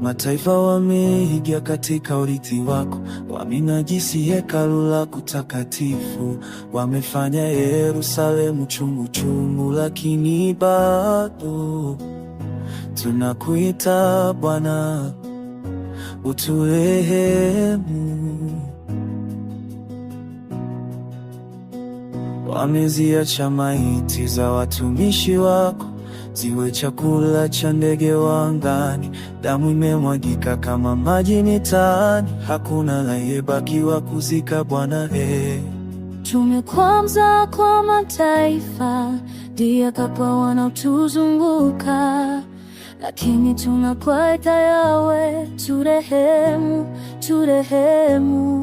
Mataifa wameiga katika urithi wako, waminajisi hekalu lako takatifu. Wamefanya Yerusalemu chungu chungu, lakini bado tunakuita Bwana, uturehemu. Wameziacha maiti za watumishi wako ziwe chakula cha ndege wa angani. Damu imemwagika kama maji mitaani, hakuna aliyebakiwa kuzika Bwana. Tumekwama kwa mataifa, ndiye kapa wanaotuzunguka, lakini tunakuita Yawe, turehemu, turehemu.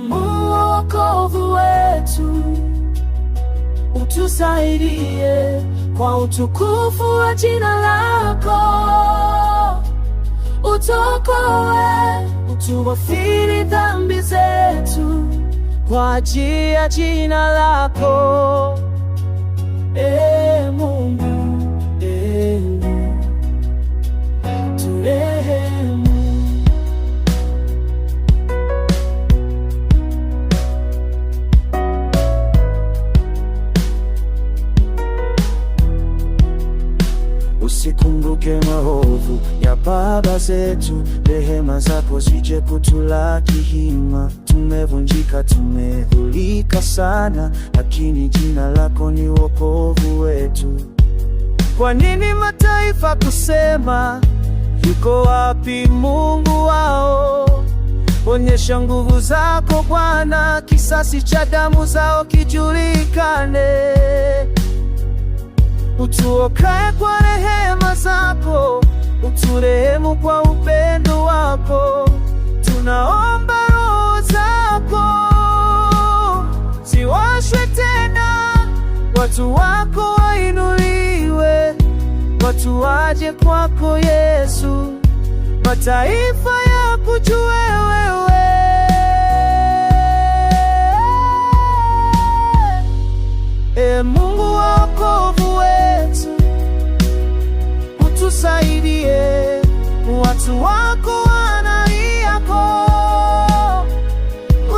Mungu wokovu wetu, utusaidie kwa utukufu wa jina lako. Utuokoe, utughfiri dhambi zetu kwa ajili ya jina lako. Mungu, turehemu. Usikumbuke maovu ya baba zetu, rehema zako zije kutulaki hima. Tumevunjika, tumedhulika sana, lakini jina lako ni wokovu wetu. Kwa nini mataifa kusema, yuko wapi Mungu wao? Onyesha nguvu zako Bwana, kisasi cha damu zao kijulikane. Utuokoe kwa rehema zako, uturehemu kwa upendo wako. Tunaomba roho zako ziwashwe tena, watu wako wainuliwe, watu waje kwako Yesu, mataifa yakujue wewe. Mungu wokovu wetu, utusaidie, watu wako wanaliako.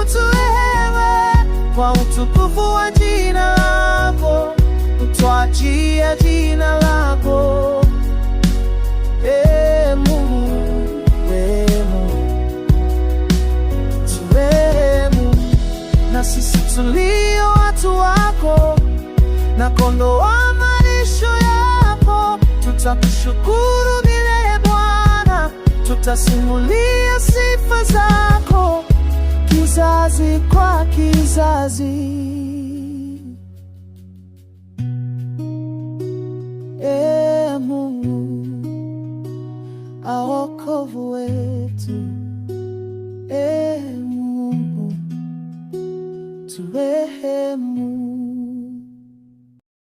Uturehemu kwa utukufu wa jina lako, utwachia jina lako. Mungu, turehemu, na sisi tulio watu wako na kondoo wa malisho yako, tutakushukuru milele Bwana, tutasimulia sifa zako kizazi kwa kizazi. Mungu, wokovu wetu, Mungu, turehemu.